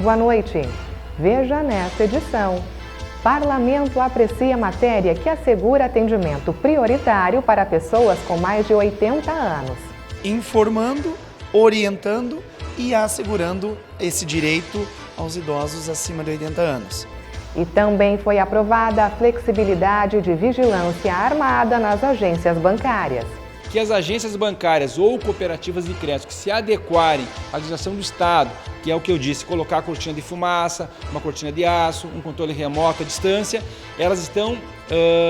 Boa noite. Veja nesta edição. Parlamento aprecia matéria que assegura atendimento prioritário para pessoas com mais de 80 anos. Informando, orientando e assegurando esse direito aos idosos acima de 80 anos. E também foi aprovada a flexibilidade de vigilância armada nas agências bancárias. Que as agências bancárias ou cooperativas de crédito que se adequarem à legislação do Estado, que é o que eu disse, colocar a cortina de fumaça, uma cortina de aço, um controle remoto à distância, elas estão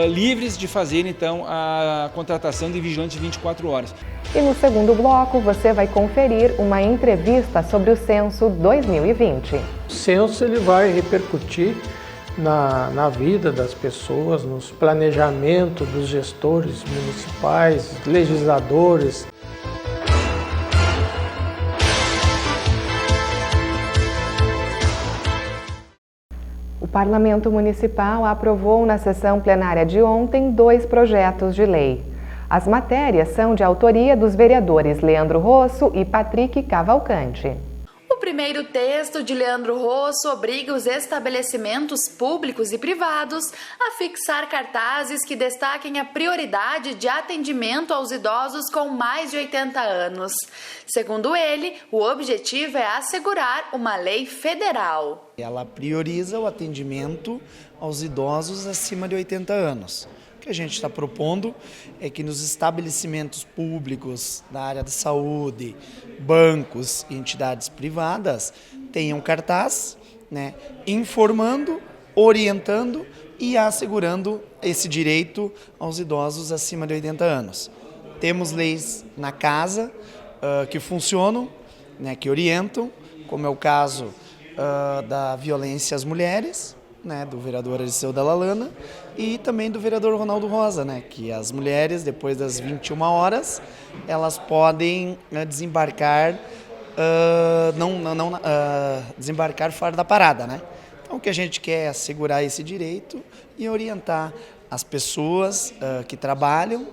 livres de fazer então a contratação de vigilante 24 horas. E no segundo bloco você vai conferir uma entrevista sobre o Censo 2020. O censo ele vai repercutir na vida das pessoas, nos planejamentos dos gestores municipais, legisladores. O Parlamento Municipal aprovou na sessão plenária de ontem 2 projetos de lei. As matérias são de autoria dos vereadores Leandro Rosso e Patrick Cavalcante. O primeiro texto de Leandro Rosso obriga os estabelecimentos públicos e privados a fixar cartazes que destaquem a prioridade de atendimento aos idosos com mais de 80 anos. Segundo ele, o objetivo é assegurar uma lei federal. Ela prioriza o atendimento aos idosos acima de 80 anos. O que a gente está propondo é que nos estabelecimentos públicos da área de saúde, bancos e entidades privadas tenham cartaz, informando, orientando e assegurando esse direito aos idosos acima de 80 anos. Temos leis na casa que funcionam, que orientam, como é o caso da violência às mulheres, do vereador Eliseu Dalla Lana e também do vereador Ronaldo Rosa, que as mulheres, depois das 21 horas, elas podem desembarcar, desembarcar fora da parada, Então o que a gente quer é assegurar esse direito e orientar as pessoas que trabalham,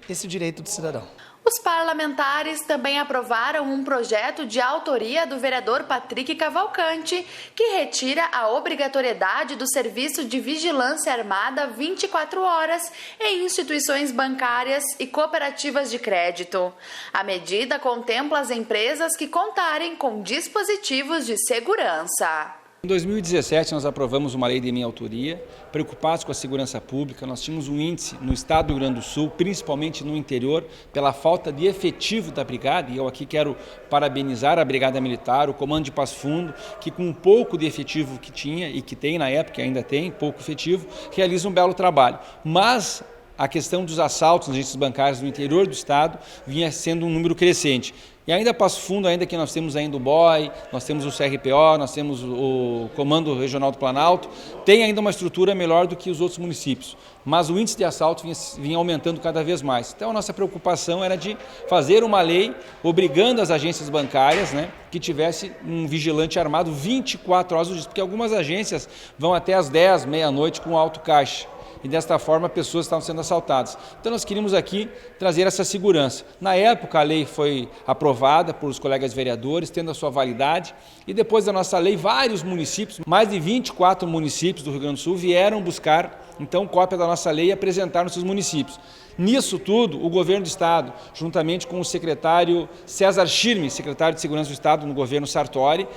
esse direito do cidadão. Os parlamentares também aprovaram um projeto de autoria do vereador Patrick Cavalcante, que retira a obrigatoriedade do serviço de vigilância armada 24 horas em instituições bancárias e cooperativas de crédito. A medida contempla as empresas que contarem com dispositivos de segurança. Em 2017, nós aprovamos uma lei de minha autoria, preocupados com a segurança pública. Nós tínhamos um índice no estado do Rio Grande do Sul, principalmente no interior, pela falta de efetivo da brigada, e eu aqui quero parabenizar a Brigada Militar, o Comando de Passo Fundo, que com um pouco de efetivo que tinha e que tem na época, ainda tem pouco efetivo, realiza um belo trabalho. Mas a questão dos assaltos nas agências bancárias do interior do estado vinha sendo um número crescente. E ainda Passo Fundo, ainda que nós temos ainda o BOI, nós temos o CRPO, nós temos o Comando Regional do Planalto, tem ainda uma estrutura melhor do que os outros municípios. Mas o índice de assalto vinha aumentando cada vez mais. Então a nossa preocupação era de fazer uma lei obrigando as agências bancárias, que tivesse um vigilante armado 24 horas do dia, porque algumas agências vão até às 10, meia-noite com alto caixa. E desta forma pessoas estavam sendo assaltadas. Então nós queríamos aqui trazer essa segurança. Na época a lei foi aprovada por os colegas vereadores, tendo a sua validade, e depois da nossa lei vários municípios, mais de 24 municípios do Rio Grande do Sul vieram buscar então cópia da nossa lei e apresentar nos seus municípios. Nisso tudo, o governo do estado, juntamente com o secretário César Schirme, secretário de Segurança do Estado no governo Sartori,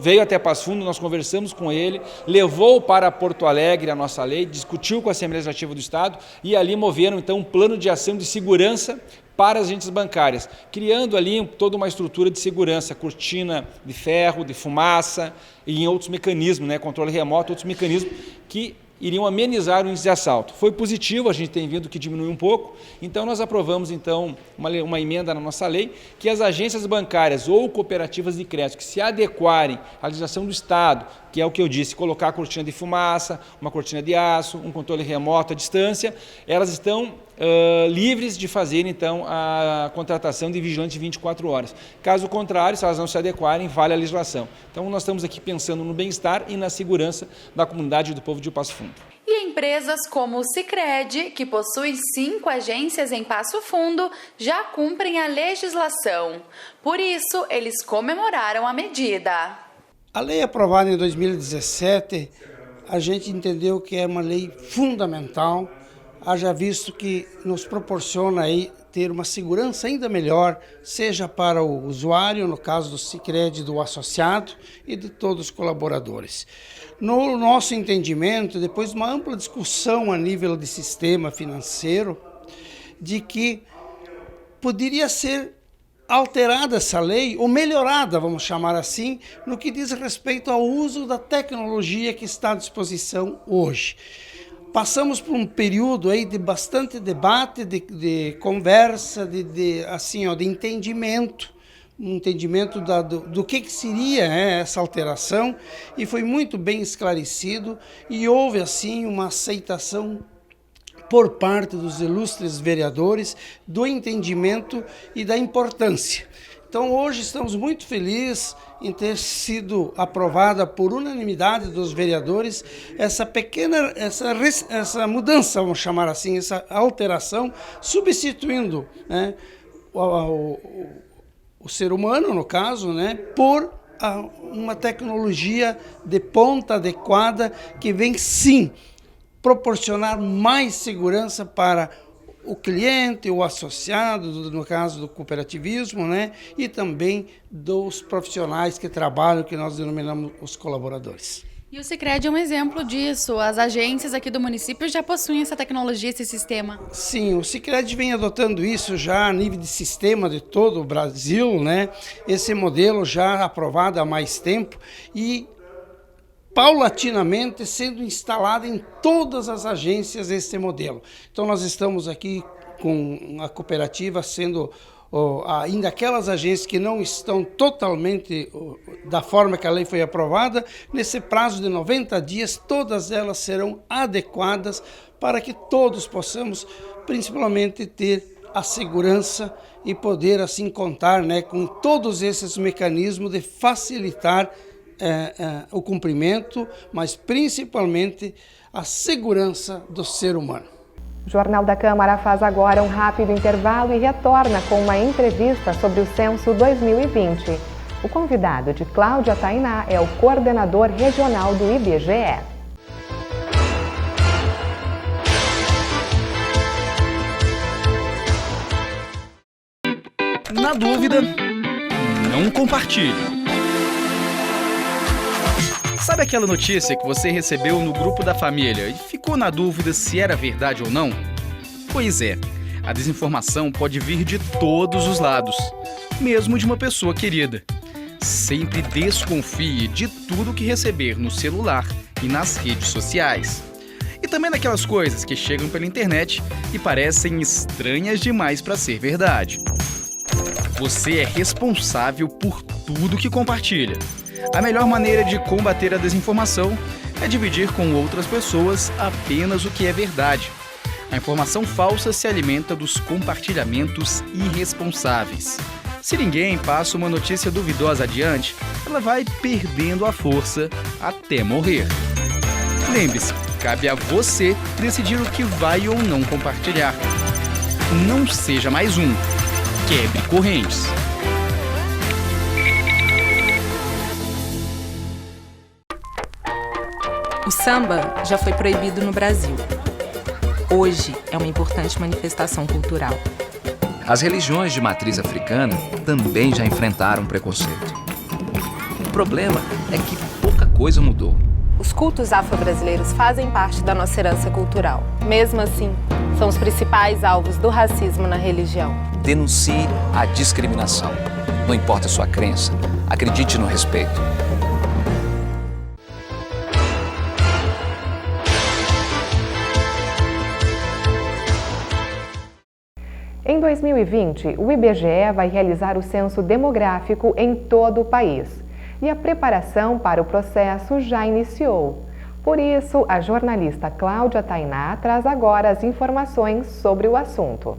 veio até Passo Fundo, nós conversamos com ele, levou para Porto Alegre a nossa lei, discutiu com a Assembleia Legislativa do Estado e ali moveram então um plano de ação de segurança para as agências bancárias, criando ali toda uma estrutura de segurança, cortina de ferro, de fumaça e em outros mecanismos, controle remoto, outros mecanismos que iriam amenizar o índice de assalto. Foi positivo, a gente tem vindo que diminuiu um pouco, então nós aprovamos então uma emenda na nossa lei que as agências bancárias ou cooperativas de crédito que se adequarem à legislação do Estado, que é o que eu disse, colocar a cortina de fumaça, uma cortina de aço, um controle remoto à distância, elas estão livres de fazer então a contratação de vigilante 24 horas. Caso contrário, se elas não se adequarem, vale a legislação. Então nós estamos aqui pensando no bem-estar e na segurança da comunidade e do povo de Passo Fundo. E empresas como o Sicredi, que possui 5 agências em Passo Fundo, já cumprem a legislação. Por isso, eles comemoraram a medida. A lei aprovada em 2017, a gente entendeu que é uma lei fundamental, haja visto que nos proporciona aí ter uma segurança ainda melhor, seja para o usuário, no caso do Sicredi, do associado e de todos os colaboradores. No nosso entendimento, depois de uma ampla discussão a nível de sistema financeiro, de que poderia ser alterada essa lei, ou melhorada, vamos chamar assim, no que diz respeito ao uso da tecnologia que está à disposição hoje. Passamos por um período aí de bastante debate, de conversa, de entendimento, um entendimento do que seria essa alteração, e foi muito bem esclarecido, e houve assim uma aceitação por parte dos ilustres vereadores do entendimento e da importância. Então hoje estamos muito felizes em ter sido aprovada por unanimidade dos vereadores essa mudança, vamos chamar assim, essa alteração, substituindo, né, o ser humano, no caso, né, por uma tecnologia de ponta adequada que vem sim proporcionar mais segurança para o cliente, o associado, no caso do cooperativismo, né? E também dos profissionais que trabalham, que nós denominamos os colaboradores. E o Sicredi é um exemplo disso. As agências aqui do município já possuem essa tecnologia, esse sistema. Sim, o Sicredi vem adotando isso já a nível de sistema de todo o Brasil, né? Esse modelo já aprovado há mais tempo e paulatinamente sendo instalado em todas as agências este modelo. Então nós estamos aqui com a cooperativa sendo ainda aquelas agências que não estão totalmente da forma que a lei foi aprovada, nesse prazo de 90 dias, todas elas serão adequadas para que todos possamos, principalmente, ter a segurança e poder assim contar, né, com todos esses mecanismos de facilitar o cumprimento, mas principalmente a segurança do ser humano. O Jornal da Câmara faz agora um rápido intervalo e retorna com uma entrevista sobre o Censo 2020. O convidado de Cláudia Tainá é o coordenador regional do IBGE. Na dúvida, não compartilhe. Sabe aquela notícia que você recebeu no grupo da família e ficou na dúvida se era verdade ou não? Pois é, a desinformação pode vir de todos os lados, mesmo de uma pessoa querida. Sempre desconfie de tudo que receber no celular e nas redes sociais. E também daquelas coisas que chegam pela internet e parecem estranhas demais para ser verdade. Você é responsável por tudo que compartilha. A melhor maneira de combater a desinformação é dividir com outras pessoas apenas o que é verdade. A informação falsa se alimenta dos compartilhamentos irresponsáveis. Se ninguém passa uma notícia duvidosa adiante, ela vai perdendo a força até morrer. Lembre-se, cabe a você decidir o que vai ou não compartilhar. Não seja mais um. Quebre correntes. O samba já foi proibido no Brasil. Hoje é uma importante manifestação cultural. As religiões de matriz africana também já enfrentaram preconceito. O problema é que pouca coisa mudou. Os cultos afro-brasileiros fazem parte da nossa herança cultural. Mesmo assim, são os principais alvos do racismo na religião. Denuncie a discriminação. Não importa a sua crença, acredite no respeito. Em 2020, o IBGE vai realizar o censo demográfico em todo o país. E a preparação para o processo já iniciou. Por isso, a jornalista Cláudia Tainá traz agora as informações sobre o assunto.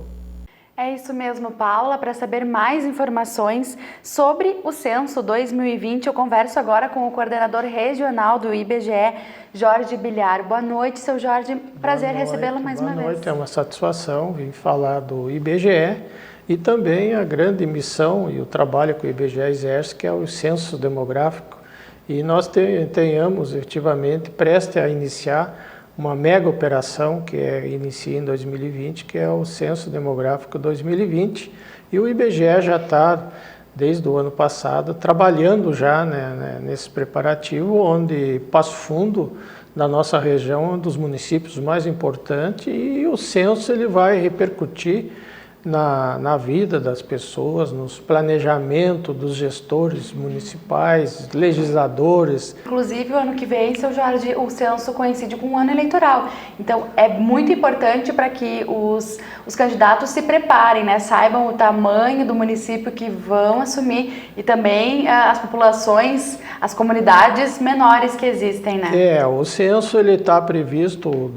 É isso mesmo, Paula. Para saber mais informações sobre o Censo 2020, eu converso agora com o coordenador regional do IBGE, Jorge Bilhar. Boa noite, seu Jorge. Prazer recebê-lo mais uma vez. Boa noite, é uma satisfação vir falar do IBGE e também a grande missão e o trabalho que o IBGE exerce, que é o censo demográfico, e nós tenhamos efetivamente prestes a iniciar uma mega operação que inicia em 2020, que é o Censo Demográfico 2020, e o IBGE já está, desde o ano passado, trabalhando já, né, nesse preparativo, onde Passo Fundo, na nossa região, é um dos municípios mais importantes, e o censo ele vai repercutir na vida das pessoas, nos planejamentos dos gestores municipais, legisladores. Inclusive, o ano que vem, seu Jorge, o censo coincide com um ano eleitoral. Então, é muito importante para que os candidatos se preparem, né? Saibam o tamanho do município que vão assumir e também as populações, as comunidades menores que existem, né? O censo ele está previsto, o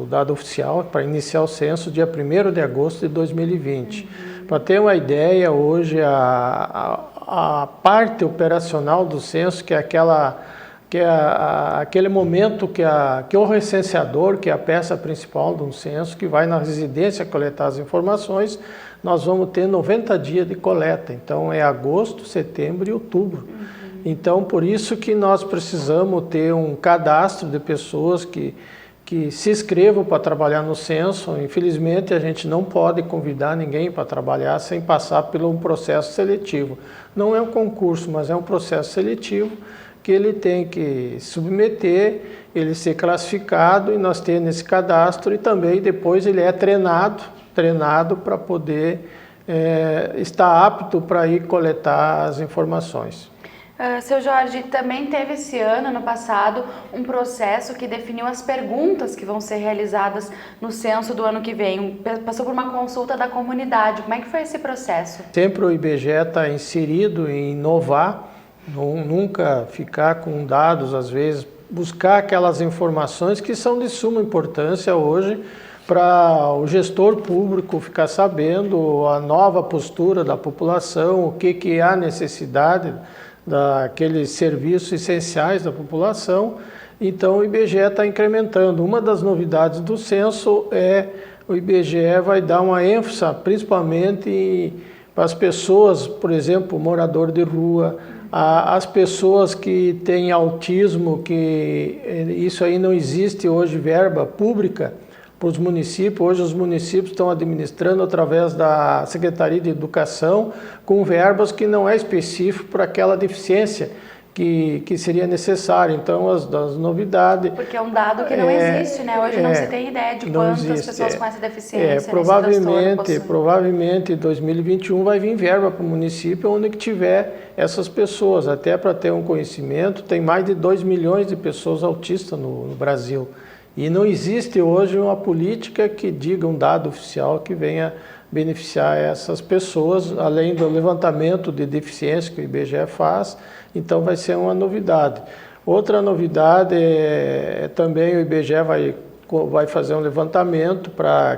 dado oficial, para iniciar o censo dia 1º de agosto de 2020. Para ter uma ideia, hoje a parte operacional do censo, que é aquele momento que o recenseador, que é a peça principal de um censo, que vai na residência coletar as informações, nós vamos ter 90 dias de coleta. Então é agosto, setembro e outubro. Então por isso que nós precisamos ter um cadastro de pessoas que se inscrevam para trabalhar no censo. Infelizmente, a gente não pode convidar ninguém para trabalhar sem passar por um processo seletivo. Não é um concurso, mas é um processo seletivo que ele tem que submeter, ele ser classificado e nós temos esse cadastro, e também depois ele é treinado para poder estar apto para ir coletar as informações. Seu Jorge, também teve esse ano passado, um processo que definiu as perguntas que vão ser realizadas no censo do ano que vem. Passou por uma consulta da comunidade. Como é que foi esse processo? Sempre o IBGE está inserido em inovar, nunca ficar com dados, às vezes, buscar aquelas informações que são de suma importância hoje para o gestor público ficar sabendo a nova postura da população, o que há necessidade daqueles serviços essenciais da população. Então o IBGE está incrementando. Uma das novidades do censo o IBGE vai dar uma ênfase principalmente para as pessoas, por exemplo, morador de rua, as pessoas que têm autismo, que isso aí não existe hoje verba pública para os municípios. Hoje os municípios estão administrando através da Secretaria de Educação com verbas que não é específico para aquela deficiência que seria necessária. Então as novidades... Porque é um dado que não existe, né? Hoje não se tem ideia de quantas pessoas com essa deficiência provavelmente em 2021 vai vir verba para o município onde que tiver essas pessoas, até para ter um conhecimento. Tem mais de 2 milhões de pessoas autistas no Brasil. E não existe hoje uma política que diga um dado oficial que venha beneficiar essas pessoas, além do levantamento de deficiência que o IBGE faz. Então vai ser uma novidade. Outra novidade também o IBGE vai fazer um levantamento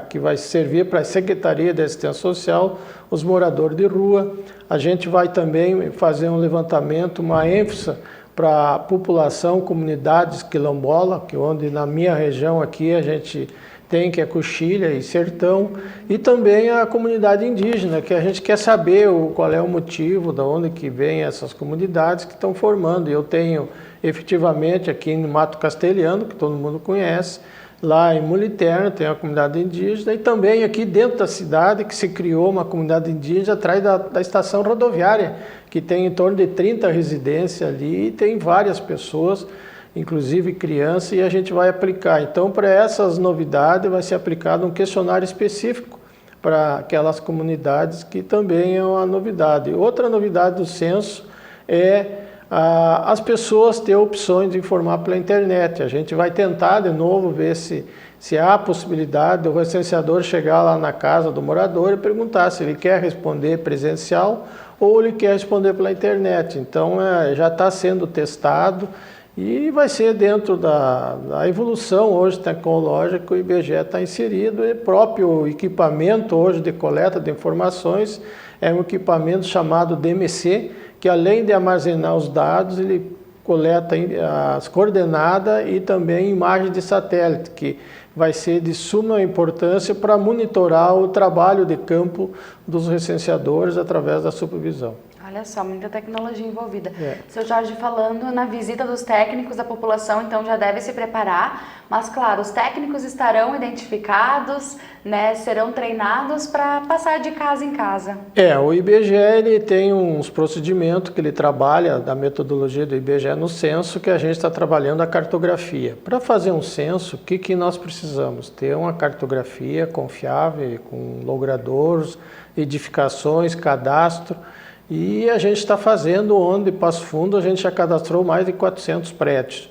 que vai servir para a Secretaria de Assistência Social, os moradores de rua. A gente vai também fazer um levantamento, uma ênfase para a população, comunidades quilombola, onde na minha região aqui a gente tem, que é Coxilha e Sertão, e também a comunidade indígena, que a gente quer saber qual é o motivo, de onde que vem essas comunidades que estão formando. Eu tenho efetivamente aqui no Mato Castelhano, que todo mundo conhece, lá em Muliterno tem a comunidade indígena, e também aqui dentro da cidade que se criou uma comunidade indígena atrás da estação rodoviária, que tem em torno de 30 residências ali e tem várias pessoas, inclusive crianças, e a gente vai aplicar. Então, para essas novidades vai ser aplicado um questionário específico para aquelas comunidades, que também é uma novidade. Outra novidade do censo é as pessoas ter opções de informar pela internet. A gente vai tentar de novo ver se há a possibilidade do recenseador chegar lá na casa do morador e perguntar se ele quer responder presencial ou ele quer responder pela internet. Então já está sendo testado e vai ser dentro da evolução hoje tecnológica que o IBGE está inserido, e próprio equipamento hoje de coleta de informações é um equipamento chamado DMC, que além de armazenar os dados, ele coleta as coordenadas e também imagem de satélite, que vai ser de suma importância para monitorar o trabalho de campo dos recenseadores através da supervisão. Olha só, muita tecnologia envolvida. Seu Jorge, falando na visita dos técnicos, a população então já deve se preparar, mas claro, os técnicos estarão identificados, né, serão treinados para passar de casa em casa. O IBGE ele tem uns procedimentos que ele trabalha, da metodologia do IBGE no censo, que a gente está trabalhando a cartografia. Para fazer um censo, o que nós precisamos? Ter uma cartografia confiável, com logradouros, edificações, cadastro. E a gente está fazendo onde, Passo Fundo, a gente já cadastrou mais de 400 prédios.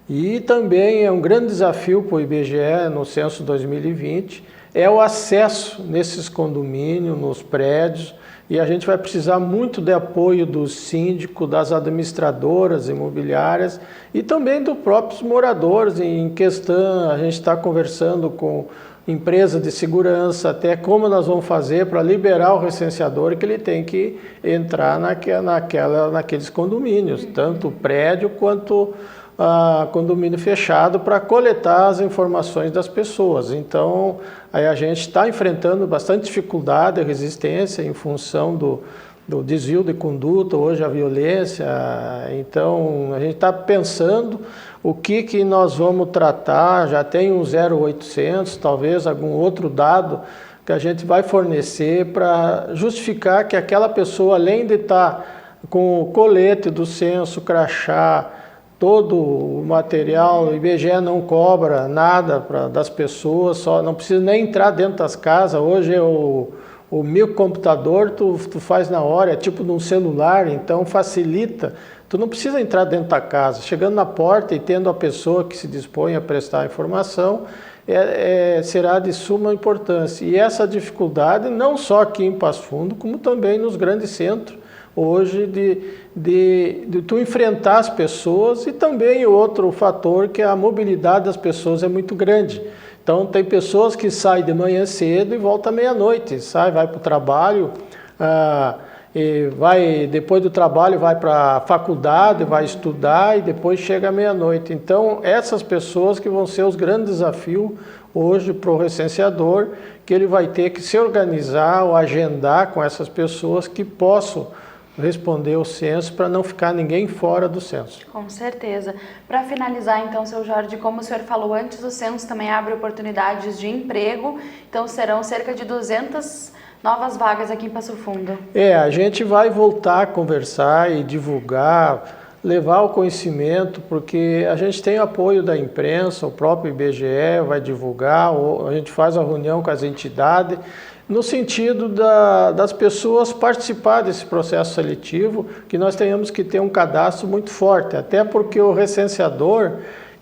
E também é um grande desafio para o IBGE no censo 2020, é o acesso nesses condomínios, nos prédios, e a gente vai precisar muito de apoio do síndico, das administradoras imobiliárias e também dos próprios moradores. Em questão, a gente está conversando com empresa de segurança, até como nós vamos fazer para liberar o recenseador, que ele tem que entrar naqueles condomínios, tanto o prédio quanto condomínio fechado, para coletar as informações das pessoas. Então, aí a gente está enfrentando bastante dificuldade e resistência em função do desvio de conduta, hoje a violência. Então, a gente está pensando o que nós vamos tratar. Já tem um 0800, talvez algum outro dado que a gente vai fornecer para justificar que aquela pessoa, além de estar com o colete do censo, crachá, todo o material, o IBGE não cobra nada das pessoas, só não precisa nem entrar dentro das casas. Hoje o microcomputador tu faz na hora, é tipo de um celular, então facilita. Tu não precisa entrar dentro da casa. Chegando na porta e tendo a pessoa que se dispõe a prestar a informação, será de suma importância. E essa dificuldade, não só aqui em Passo Fundo, como também nos grandes centros, hoje de tu enfrentar as pessoas. E também outro fator, que a mobilidade das pessoas é muito grande. Então tem pessoas que saem de manhã cedo e voltam à meia-noite, vai para o trabalho, e depois do trabalho vai para a faculdade, vai estudar e depois chega à meia-noite. Então essas pessoas que vão ser os grandes desafios hoje para o recenseador, que ele vai ter que se organizar ou agendar com essas pessoas que possam responder o censo, para não ficar ninguém fora do censo. Com certeza. Para finalizar, então, seu Jorge, como o senhor falou antes, o censo também abre oportunidades de emprego, então serão cerca de 200 novas vagas aqui em Passo Fundo. A gente vai voltar a conversar e divulgar, levar o conhecimento, porque a gente tem apoio da imprensa, o próprio IBGE vai divulgar, a gente faz a reunião com as entidades, no sentido das pessoas participar desse processo seletivo, que nós tenhamos que ter um cadastro muito forte, até porque o recenseador,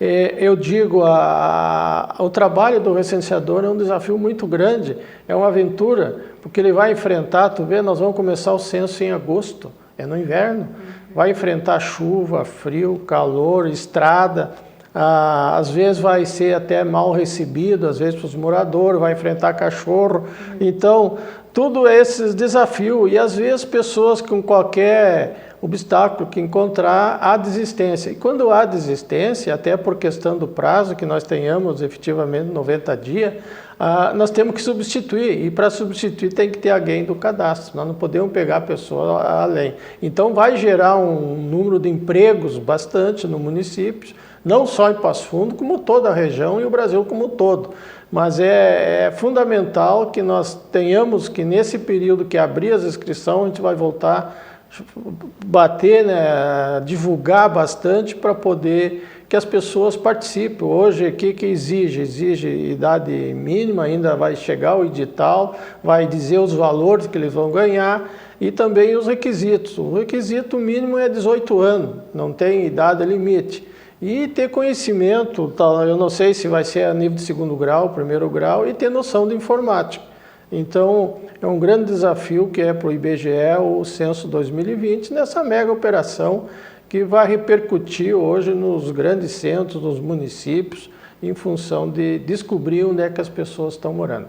eu digo, o trabalho do recenseador é um desafio muito grande, é uma aventura, porque ele vai enfrentar, nós vamos começar o censo em agosto, é no inverno, vai enfrentar chuva, frio, calor, estrada, às vezes vai ser até mal recebido, às vezes para os moradores, vai enfrentar cachorro. Então, tudo esses desafios, e às vezes pessoas com qualquer obstáculo que encontrar, há desistência. E quando há desistência, até por questão do prazo, que nós tenhamos efetivamente 90 dias, nós temos que substituir, e para substituir tem que ter alguém do cadastro, nós não podemos pegar a pessoa além. Então vai gerar um número de empregos bastante no município, não só em Passo Fundo, como toda a região e o Brasil como um todo. Mas é fundamental que nós tenhamos que, nesse período que abrir as inscrições, a gente vai voltar bater, divulgar bastante para poder que as pessoas participem. Hoje, o que exige? Exige idade mínima, ainda vai chegar o edital, vai dizer os valores que eles vão ganhar e também os requisitos. O requisito mínimo é 18 anos, não tem idade limite. E ter conhecimento, eu não sei se vai ser a nível de 2º grau, 1º grau, e ter noção de informática. Então, é um grande desafio que é para o IBGE o Censo 2020, nessa mega operação que vai repercutir hoje nos grandes centros, nos municípios, em função de descobrir onde é que as pessoas estão morando.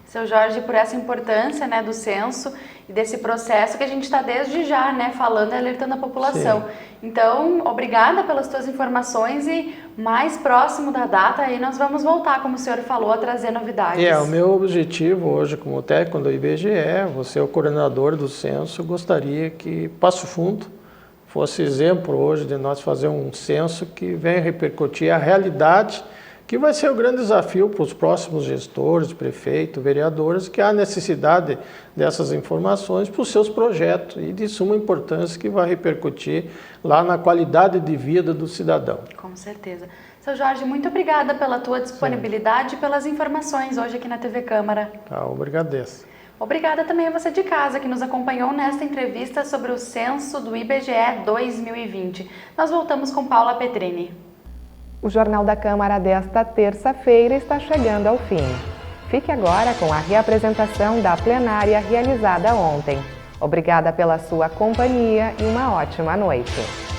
Seu Jorge, por essa importância do censo e desse processo que a gente está desde já, né, falando e alertando a população. Sim. Então, obrigada pelas tuas informações e mais próximo da data aí nós vamos voltar, como o senhor falou, a trazer novidades. O meu objetivo hoje como técnico do IBGE, você é o coordenador do censo, gostaria que Passo Fundo fosse exemplo hoje de nós fazer um censo que venha repercutir a realidade, que vai ser o grande desafio para os próximos gestores, prefeitos, vereadores, que há necessidade dessas informações para os seus projetos e de suma importância que vai repercutir lá na qualidade de vida do cidadão. Com certeza. Seu Jorge, muito obrigada pela tua disponibilidade e pelas informações hoje aqui na TV Câmara. Obrigadeço. Obrigada também a você de casa que nos acompanhou nesta entrevista sobre o censo do IBGE 2020. Nós voltamos com Paula Petrini. O Jornal da Câmara desta terça-feira está chegando ao fim. Fique agora com a reapresentação da plenária realizada ontem. Obrigada pela sua companhia e uma ótima noite.